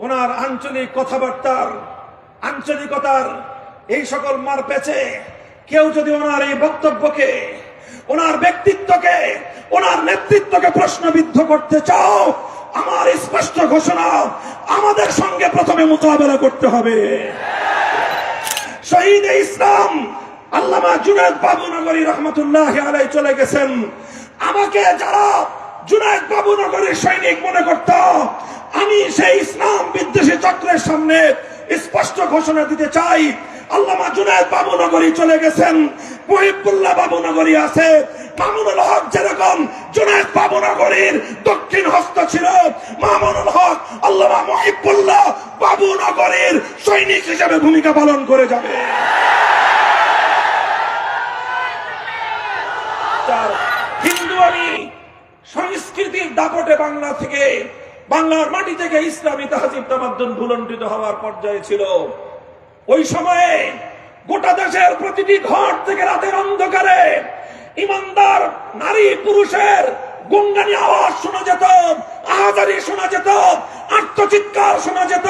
ওনার আঞ্চলিক কথাবার্তার আঞ্চলিকতার এই সকল মার পেছে কেউ যদি ওনার এই বক্তব্যকে, ওনার ব্যক্তিত্বকে, ওনার নেতৃত্বকে প্রশ্নবিদ্ধ করতে চাও, আমার স্পষ্ট ঘোষণা, আমাদের সঙ্গে প্রথমে মোকাবেলা করতে হবে। শহীদ ইসলাম আল্লামা জুনায়েদ বাবুনগরী রহমতুল্লাহ আলাইহি চলে গেছেন। আমাকে যারা জুনায়েদ বাবুনগরীর সৈনিক মনে করত, আমি সেই ইসলাম বিদ্বেষী চক্রের সামনে স্পষ্ট ঘোষণা দিতে চাই, আল্লামা জুনায়েদ বাবুনগরী চলে গেছেন, মুহিবুল্লাহ বাবুনগরী আছে। মামুনুল হক যেরকম জুনায়েদ বাবুনগরীর দক্ষিণ হস্ত ছিল, মামুনুল হক আল্লামা মুহিবুল্লাহ বাবুনগরীর সৈনিক হিসেবে ভূমিকা পালন করে যাবে। হিন্দু আমি সংস্কৃতির দাপটে বাংলার মাটি থেকে ইসলামী তাহজিব তামাদ্দুন ভুলণ্ঠিত হওয়ার পর্যায়ে ছিল। ওই সময়ে গোটা দেশের প্রতিটি ঘর থেকে রাতের অন্ধকারে ইমানদার নারী পুরুষের গুনগানি আওয়াজ শোনা যেত, আহাজারি শোনা যেত, আর্তচিৎকার শোনা যেত।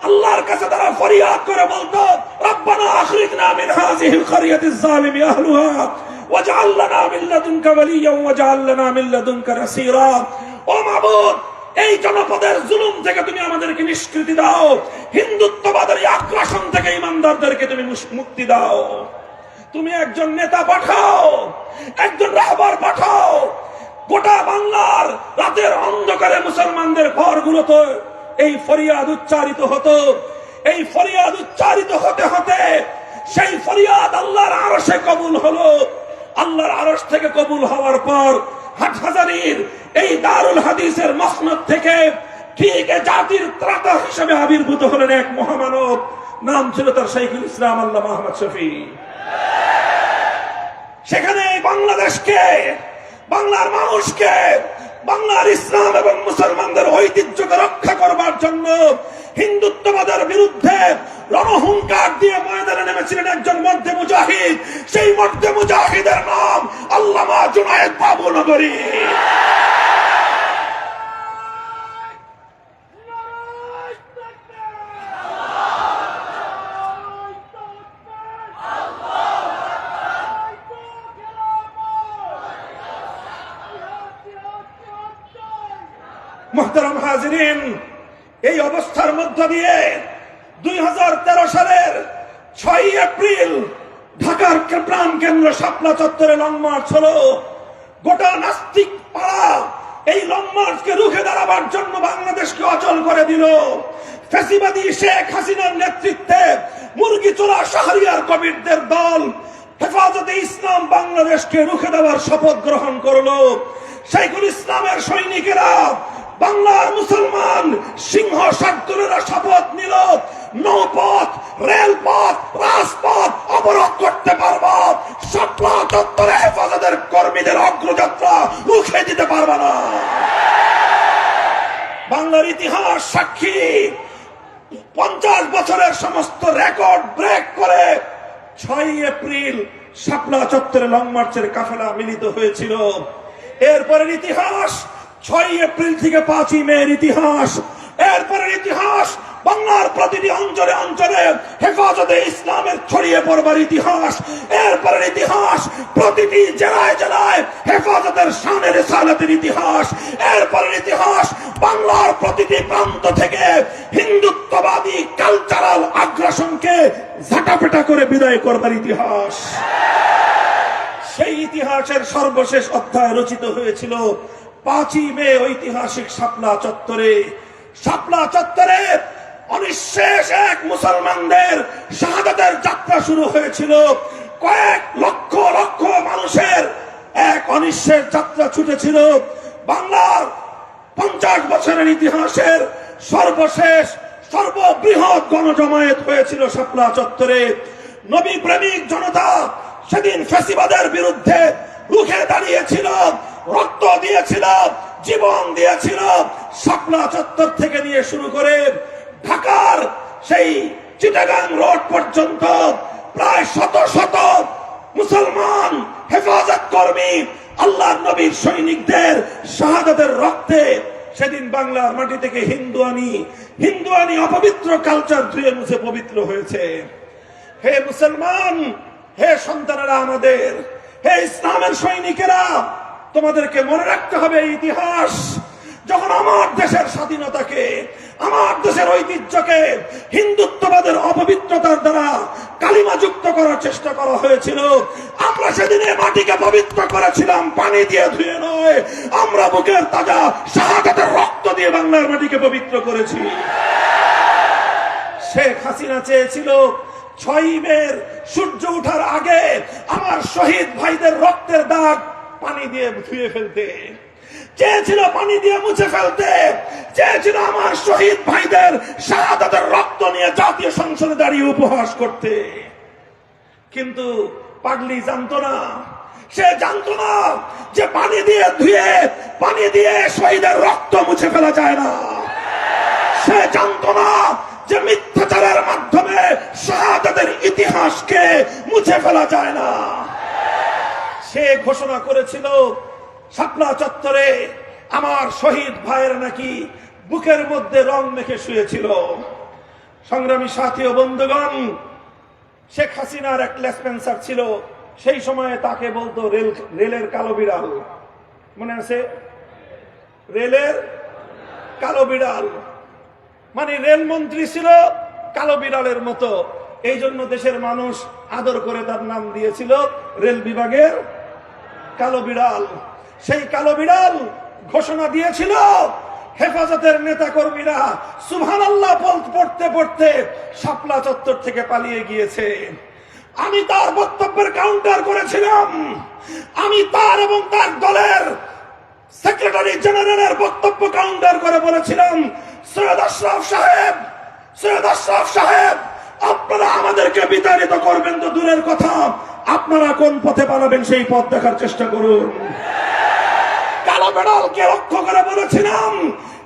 আল্লাহর কাছে তারা ফরিয়াদ করে বলতো, রব্বানা আখরিজনা মিন হাযিহিল ক্বরিয়াতিজ যালিমি আহলুহা ওয়াজআল লানা মিন লাদুনকা ওয়ালিয়্যান ওয়াজআল লানা মিন লাদুনকা নাসীরা। ও মাবুদ, এই জনপদের জুলুম থেকে তুমি আমাদেরকে নিষ্কৃতি দাও, হিন্দুত্ববাদের আগ্রাসন থেকে ইমানদারদেরকে তুমি মুক্তি দাও। তুমি একজন নেতা পাঠাও, একজন রাহবার পাঠাও। গোটা বাংলার রাতের অন্ধকারে মুসলমানদের ঘরগুলোতে এই ফরিয়াদ উচ্চারিত হতো। এই ফরিয়াদ উচ্চারিত হতে হতে সেই ফরিয়াদ আল্লাহর আরশে কবুল হলো। আল্লাহর আরশ থেকে কবুল হওয়ার পর হাটহাজারীর এই দারুল হাদিসের মসনদ থেকে ঠিক জাতির ত্রাতা হিসেবে আবির্ভূত হলেন এক মহামানব, নাম ছিল তার শাইখুল ইসলাম আল্লামা আহমদ শফী। সেখানে বাংলাদেশকে, বাংলার মানুষকে, বাংলার ইসলাম এবং মুসলমানদের ঐতিহ্যকে রক্ষা করবার জন্য হিন্দুত্ববাদের বিরুদ্ধে রণহুঙ্কার দিয়ে ময়দানে নেমেছিলেন একজন মর্দে মুজাহিদ। সেই মর্দে মুজাহিদের নাম আল্লামা জুনায়েদ বাবুনগরী। মুহতারাম হাজিরিন, এই অবস্থার মধ্য দিয়ে 2013 সালের 6 এপ্রিল ঢাকার প্রাণ কেন্দ্র শাপলা চত্বরে লং মার্চ হলো। গোটা নাস্তিক পাড়া এই লং মার্চকে রুখে দাঁড়াবার জন্য বাংলাদেশকে অচল করে দিল। ফ্যাসিবাদী শেখ হাসিনার নেতৃত্বে মুরগি চোরা শাহরিয়ার কবিরদের দল হেফাজতে ইসলাম বাংলাদেশকে রুখে দেওয়ার শপথ গ্রহণ করলো। শাইখুল ইসলামের সৈনিকেরা, বাংলার মুসলমান সিংহ শার্দুলেরা শপথ নিল, নৌপথ, রেলপথ, রাজপথ অবরোধ করতে পারবো, শাপলা চত্বরে হেফাজতের কর্মীদের অগ্রযাত্রা রুখে দিতে পারবে না। বাংলার ইতিহাস সাক্ষী, 50 বছরের সমস্ত রেকর্ড ব্রেক করে 6 এপ্রিল শাপলা চত্বরে লং মার্চের কাফেলা মিলিত হয়েছিল। এরপরের ইতিহাস 6 এপ্রিল থেকে 5 মের ইতিহাস। এরপরের ইতিহাস বাংলার প্রতিটি অঞ্চলে অঞ্চলে হেফাজতে ইসলামের ছড়িয়ে পড়বার ইতিহাস। এরপরের ইতিহাস প্রতিটি জেলায় জেলায় হেফাজতের শানে রিসালাতের ইতিহাস। এরপরের ইতিহাস বাংলার প্রতিটি প্রান্ত থেকে হিন্দুত্ববাদী কালচারাল আগ্রাসনকে ঝাঁটাপেটা করে বিদায় করবার ইতিহাস। সেই ইতিহাসের সর্বশেষ অধ্যায় রচিত হয়েছিল 5 মে ঐতিহাসিক শাপলা চত্বরে। শাপলা চত্বরে অনিঃশেষ এক মুসলমানদের শাহাদাতের যাত্রা শুরু হয়েছিল। কয়েক লক্ষ লক্ষ মানুষের এক অনিঃশেষ যাত্রা ছুটেছিল। বাংলার 50 বছরের ইতিহাসের সর্বশেষ সর্ববৃহৎ গণজমায়েত হয়েছিল শাপলা চত্বরে। নবী প্রেমিক জনতা সেদিন ফ্যাসিবাদের বিরুদ্ধে রুখে দাঁড়িয়েছিল, রক্ত দিয়েছিল, জীবন দিয়েছিল। শাপলা চত্বর থেকে নিয়ে শুরু করে ঢাকার সেই চিটাগাং রোড পর্যন্ত প্রায় শত শত মুসলমান হেফাজত কর্মী আল্লাহর নবীর সৈনিকদের শাহাদাতের রক্তে সেদিন বাংলার মাটি থেকে হিন্দুয়ানি অপবিত্র কালচার ধুয়ে মুছে পবিত্র হয়েছে। হে মুসলমান, হে সন্তানেরা আমাদের, হে ইসলামের সৈনিকেরা, তোমাদেরকে মনে রাখতে হবে এই ইতিহাস। যখন আমার দেশের স্বাধীনতাকে, আমার দেশের ঐতিহ্যকে হিন্দুত্ববাদের অপবিত্রতার দ্বারা কালিমাযুক্ত করার চেষ্টা করা হয়েছিল, আমরা সেদিনে মাটিকে পবিত্র করেছিলাম পানি দিয়ে ধুয়ে নয়। আমরা বুকের তাজা শাহাদাতের রক্ত দিয়ে বাংলার মাটিকে পবিত্র করেছি। শেখ হাসিনা চেয়েছিল 6 মের সূর্য ওঠার আগে আমার শহীদ ভাইদের রক্তের দাগ পানি দিয়ে ধুয়ে ফেলতে, চেয়েছিল পানি দিয়ে মুছে ফেলতে, চেয়েছিল আমার শহীদ ভাইদের শাহাদাতের রক্ত নিয়ে জাতীয় সংসদে দাঁড়িয়ে উপহাস করতে। কিন্তু পাগলি জানতো না, সে জানতো না যে পানি দিয়ে শহীদের রক্ত মুছে ফেলা যায় না। সে জানতো না যে মিথ্যাচারের মাধ্যমে শাহাদাতের ইতিহাসকে মুছে ফেলা যায় না। সে ঘোষণা করেছিল শাপলা চত্বরে আমার শহীদ ভাইয়ের নাকি বুকের মধ্যে রং মেখে শুয়েছিল। সংগ্রামী সাথী ও বন্ধুগণ, শেখ হাসিনার এক লেসপেন্সার ছিল, সেই সময়ে তাকে বলতো রেলের কালো বিড়াল। মনে আছে? রেলের কালো বিড়াল, মানে রেল মন্ত্রী ছিল কালো বিড়ালের মতো। এই জন্য দেশের মানুষ আদর করে তার নাম দিয়েছিল রেল বিভাগের কালো বিড়াল। সেই কালো বিড়াল ঘোষণা দিয়েছিল হেফাজতের নেতা কর্মীরা সুবহানাল্লাহ পড়তে পড়তে শাপলা চত্বর থেকে পালিয়ে গিয়েছে। আমি তার বক্তব্যের কাউন্টার করেছিলাম। আমি তার এবং তার দলের সেক্রেটারি জেনারেলের বক্তব্য কাউন্টার করে বলেছিলাম, সৈয়দ আশরাফ সাহেব, আপনারা আমাদেরকে বিতাড়িত করবেন তো দূরের কথা, আপনারা কোন পথে পালাবেন সেই পথ দেখার চেষ্টা করুন। কালো বিড়ালকে লক্ষ্য করে বলেছিলাম,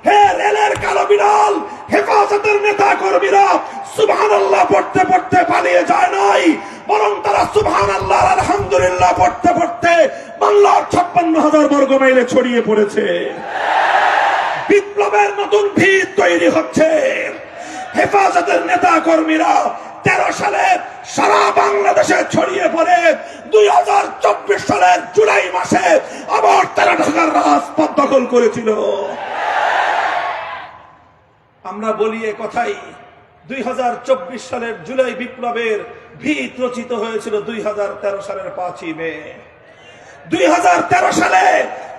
হে রেলের কালো বিড়াল, হেফাজতের নেতা কর্মীরা সুবহানাল্লাহ পড়তে পড়তে পালিয়ে যায় নাই, বরং তারা সুবহানাল্লাহ আলহামদুলিল্লাহ পড়তে পড়তে বাংলার 56,000 বর্গ মাইলে ছড়িয়ে পড়েছে। বিপ্লবের নতুন ভিত তৈরি হচ্ছে। হেফাজতের নেতা কর্মীরা 13 সালে সারা বাংলাদেশে ছড়িয়ে পড়ে 2024 সালের জুলাই মাসে আবার তারা ঢাকার রাজপথ দখল করেছিল। আমরা বলি এ কথাই, 2024 সালের জুলাই বিপ্লবের ভিত রচিত হয়েছিল 2013 সালের 5ই মে। 2013 সালে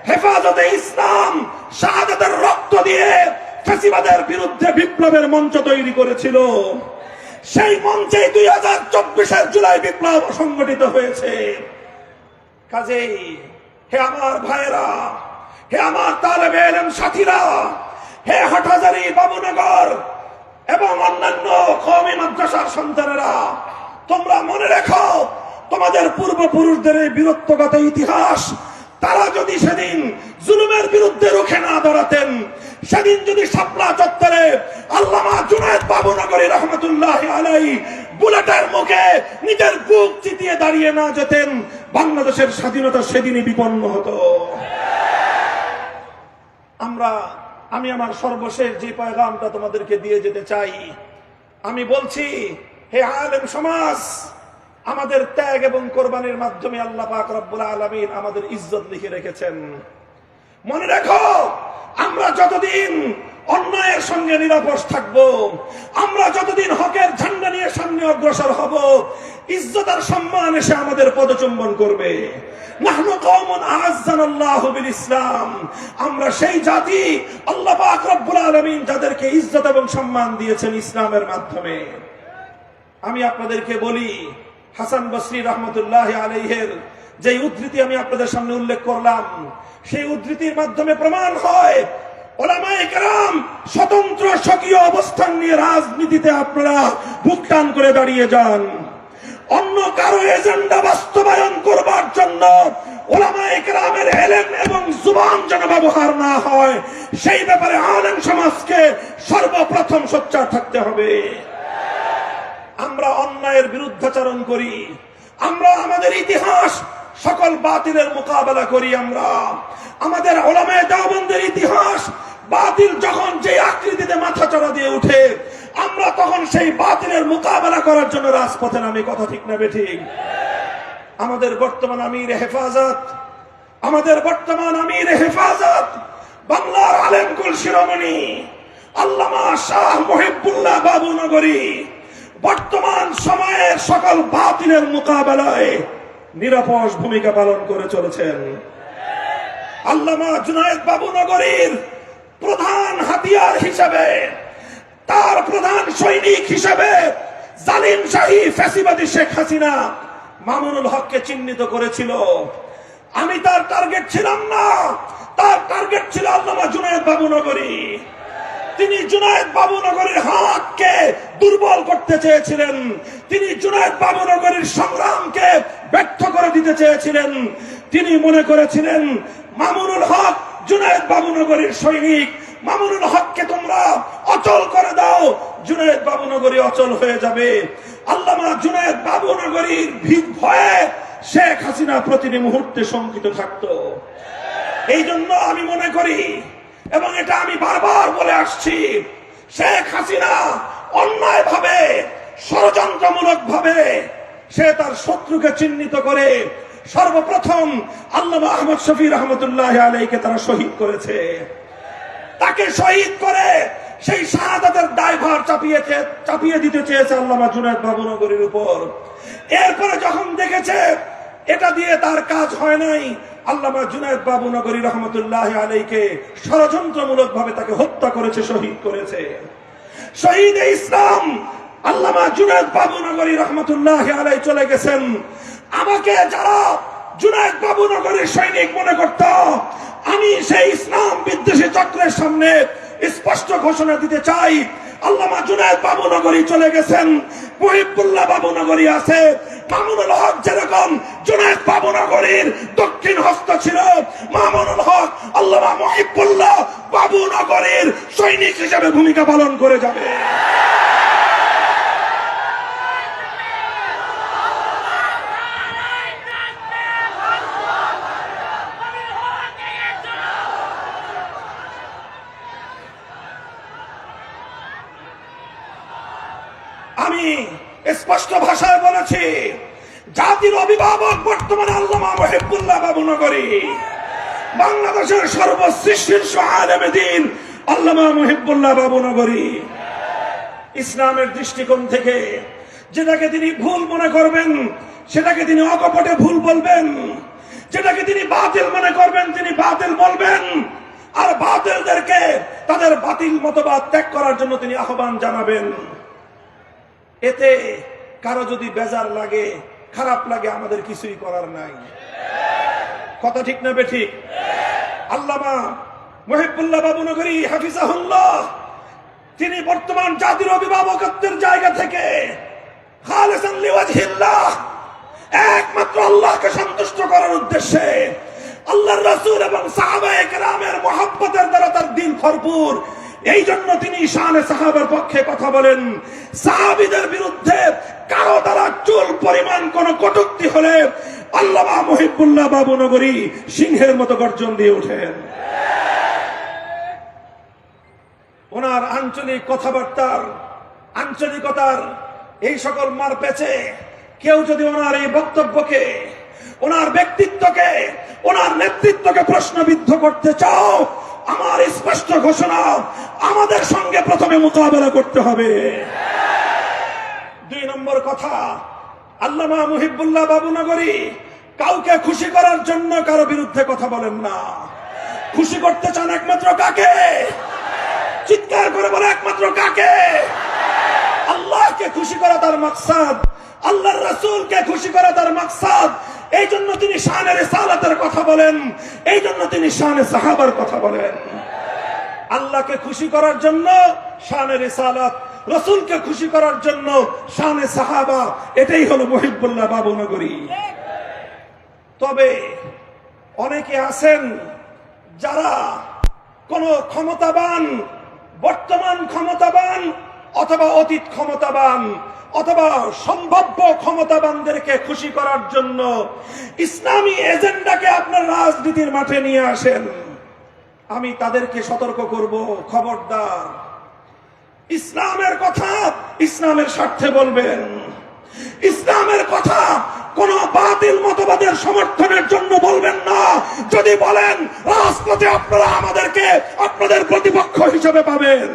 হেফাজতে ইসলাম শাহাদাতের রক্ত দিয়ে ফ্যাসিবাদের বিরুদ্ধে বিপ্লবের মঞ্চ তৈরি করেছিল। সেই মঞ্চে 2024-এর জুলাই বিপ্লব সংগঠিত হয়েছে। কাজেই হে আমার ভাইয়েরা, হে আমার তালেবে ইলম সাথীরা, হে হাটহাজারী, বাবুনগর এবং অন্যান্য কওমি মাদ্রাসার সন্তানেরা, তোমরা মনে রেখো তোমাদের পূর্বপুরুষদের এই বীরত্বগত ইতিহাস, তারা যদি সেদিন জুলুমের বিরুদ্ধে রুখে না দাঁড়াতেন, সেদিন যদি শাপলা চত্বরে আল্লামা জুনায়েদ বাবুনগরী রহমতুল্লাহি আলাইহি বুলেটের মুখে নিজের বুক চিতিয়ে দাঁড়িয়ে না যেতেন, বাংলাদেশের স্বাধীনতা সেদিনই বিপন্ন হতো। আমি আমার সর্বশেষ যে পয়গামটা তোমাদেরকে দিয়ে যেতে চাই, আমি বলছি, হে আলেম সমাজ, আমাদের ত্যাগ এবং কোরবানির মাধ্যমে আল্লাহ পাক রব্বুল আলামিন আমাদের ইজ্জত লিখে রেখেছেন। মনে রাখো, আমরা যতদিন অন্যায়ের সঙ্গে নিরপেক্ষ থাকবো, আমরা যতদিন হকের ঝান্ডা নিয়ে সামনে অগ্রসর হব, ইজ্জত আর সম্মান এসে আমাদের পদচুম্বন করবে। নাহনু কওমুন আ'আজ্জানাল্লাহু বিল ইসলাম, আমরা সেই জাতি আল্লাহ পাক রব্বুল আলামিন যাদেরকে ইজ্জত এবং সম্মান দিয়েছেন ইসলামের মাধ্যমে। আমি আপনাদেরকে বলি, হাসান বসরি রহমতুল্লাহ আলাইহির যে উদ্ধৃতি আমি আপনাদের সামনে উল্লেখ করলাম, সেই উদ্ধৃতির মাধ্যমে প্রমাণ হয় উলামায়ে কেরাম স্বতন্ত্র স্বকীয় অবস্থান নিয়ে রাজনীতিতে আপনারা বুক টান করে দাঁড়িয়ে যান। অন্য কারো এজেন্ডা বাস্তবায়ন করবার জন্য উলামায়ে কেরামের ইলম এবং জুবান যেন ব্যবহার না হয়, সেই ব্যাপারে আলেম সমাজকে সর্বপ্রথম সোচ্চার থাকতে হবে। আমরা অন্যায়ের বিরুদ্ধাচরণ করি, আমরা আমাদের ইতিহাস সকল বাতিলের মোকাবেলা করি, আমরা আমাদের উলামায়ে দেওবন্দের ইতিহাস বাতিল যখন যে আকৃতিতে মাথা চড়া দিয়ে উঠে, আমরা তখন সেই বাতিলের মোকাবেলা করার জন্য রাজপথে নামি। কথা ঠিক না বেঠিক? আমাদের বর্তমান আমির হেফাজত, বাংলার আলেমকুল শিরোমণি আল্লামা শাহ মুহিবুল্লাহ বাবু নগরী বর্তমান সময়ের সকল বাতিলের মোকাবেলায় নিরপেক্ষ ভূমিকা পালন করে চলেছেন। আল্লামা জুনায়েদ বাবু নগরীর প্রধান হাতিয়ার হিসেবে, তার প্রধান সৈনিক হিসেবে জালিম শাহী ফ্যাসিবাদী শেখ হাসিনা মামুনুল হককে চিহ্নিত করেছিল। আমি তার টার্গেট ছিলাম না, তার টার্গেট ছিল আল্লামা জুনায়েদ বাবু নগরী। তিনি জুনায়েদ বাবু নগরীর হাতকে দুর্বল করতে চেয়েছিলেন, তিনি জুনায়েদ বাবু নগরীর সংগ্রামকে ব্যর্থ করে দিতে চেয়েছিলেন। তিনি মনে করেছিলেন মামুনুল হক জুনায়েদ বাবু নগরীর সৈনিক, মামুনুল হককে তোমরা অচল করে দাও, জুনায়েদ বাবু নগরী অচল হয়ে যাবে। আল্লামা জুনায়েদ বাবু নগরীর ভয়ে শেখ হাসিনা প্রতিটি মুহূর্তে শঙ্কিত থাকত। এই জন্য আমি মনে করি, এবং এটা আমি বারবার বলে আসছি, শেখ হাসিনা অন্যায় ভাবে, ষড়যন্ত্রমূলক ভাবে সে তার শত্রুকে চিহ্নিত করে সর্বপ্রথম আল্লামা আহমদ শফি রহমতুল্লাহ আলাইহিকে তারা শহীদ করেছে। তাকে শহীদ করে সেই শাহাদাতের দায়ভার চাপিয়ে দিতে চেয়েছে আল্লামা জুনায়েদ বাবু নগরীর উপর। এরপরে যখন দেখেছে এটা দিয়ে তার কাজ হয় নাই, আল্লামা জুনায়েদ বাবু নগরী রহমতুল্লাহ আলাইহিকে ষড়যন্ত্রমূলক ভাবে তাকে হত্যা করেছে, শহীদ করেছে। শহীদ ইসলাম আল্লামা জুনায়েদ বাবু নগরী রহমতুল্লাহ আলাইহি চলে গেছেন। আমাকে যারা জুনায়েদ বাবু নগরীর সৈনিক মনে করত, আমি সেই ইসলাম বিদ্বেষী চক্রের সামনে স্পষ্ট ঘোষণা দিতে চাই, আল্লামা জুনায়েদ বাবু নগরী চলে গেছেন, মুহিবুল্লাহ বাবু নগরী আছে। মামুনুল হক যেরকম জুনায়েদ বাবু নগরীর দক্ষিণ হস্ত ছিল, মামুনুল হক আল্লামা মুহিবুল্লাহ বাবু নগরীর সৈনিক হিসেবে ভূমিকা পালন করে যাবে। আমি স্পষ্ট ভাষায় বলেছি, জাতির অভিভাবক বর্তমানে আল্লামা মুহিবুল্লাহ বাবু নগরী, বাংলাদেশের সর্বশ্রেষ্ঠ আলেমে দ্বীন আল্লামা মুহিবুল্লাহ বাবু নগরী। ইসলামের দৃষ্টিকোণ থেকে যেটাকে তিনি ভুল মনে করবেন সেটাকে তিনি অকপটে ভুল বলবেন, যেটাকে তিনি বাতিল মনে করবেন তিনি বাতিল বলবেন, আর বাতিলদেরকে তাদের বাতিল মতবাদ ত্যাগ করার জন্য তিনি আহ্বান জানাবেন। এতে কারো যদি বেজার লাগে, খারাপ লাগে, আমাদের কিছুই করার নাই। কথা ঠিক না বেঠিক? আল্লামা মুহিবুল্লাহ বাবু নগরী হাফিজাহুল্লাহ তিনি বর্তমান জাতির অভিভাবকত্বের জায়গা থেকে খালিসান লিওয়াজহিল্লাহ, একমাত্র আল্লাহকে সন্তুষ্ট করার উদ্দেশ্যে, আল্লাহর রাসূল এবং সাহাবায়ে কেরামের মহব্বতের দ্বারা তার দিল ভরপুর। এই জন্য তিনি শানে সাহাবার পক্ষে কথা বলেন। সাহাবীদের বিরুদ্ধে কারো দ্বারা চুল পরিমাণ কোন কটূক্তি হলে আল্লামা মুহিবুল্লাহ বাবু নগরী সিংহের মতো গর্জন দিয়ে ওঠেন। ওনার আঞ্চলিক কথাবার্তার, আঞ্চলিকতার এই সকল মার পেছে কেউ যদি ওনার এই বক্তব্যকে, ওনার ব্যক্তিত্বকে, ওনার নেতৃত্বকে প্রশ্নবিদ্ধ করতে চাও, আমার স্পষ্ট ঘোষণা, আমাদের সঙ্গে প্রথমে মোকাবেলা করতে হবে। 2 নম্বর কথা, আল্লামা মুহিবুল্লাহ বাবু নগরী কাউকে খুশি করার জন্য কারো বিরুদ্ধে কথা বলেন না। খুশি করতে চান একমাত্র কাকে? চিৎকার করে বলে একমাত্র কাকে? আল্লাহকে খুশি করা তার মাকসাদ, আল্লাহর রাসূলকে খুশি করা তার মাকসাদ। এই জন্য তিনি শানে রিসালাতের কথা বলেন, এই জন্য তিনি শানে সাহাবার কথা বলেন। আল্লাহকে খুশি করার জন্য শানে রিসালাত, রাসূলকে খুশি করার জন্য শানে সাহাবা, এটাই হলো মুহিবুল্লাহ বাবু নগরী। তবে অনেকে আছেন যারা কোন ক্ষমতাবান, বর্তমান ক্ষমতাবান অথবা অতীত ক্ষমতাবান অথবা সম্ভাব্য ক্ষমতাবানদেরকে খুশি করার জন্য ইসলামী এজেন্ডাকে আপনার রাজনীতির মাঠে নিয়ে আসেন। আমি তাদেরকে সতর্ক করব, খবরদার ইসলামের কথা ইসলামের স্বার্থে বলবেন, ইসলামের কথা কোন বাতিল মতবাদের সমর্থনের জন্য বলবেন না। যদি বলেন রাজপথে আপনারা আমাদেরকে আপনাদের প্রতিপক্ষ হিসেবে পাবেন।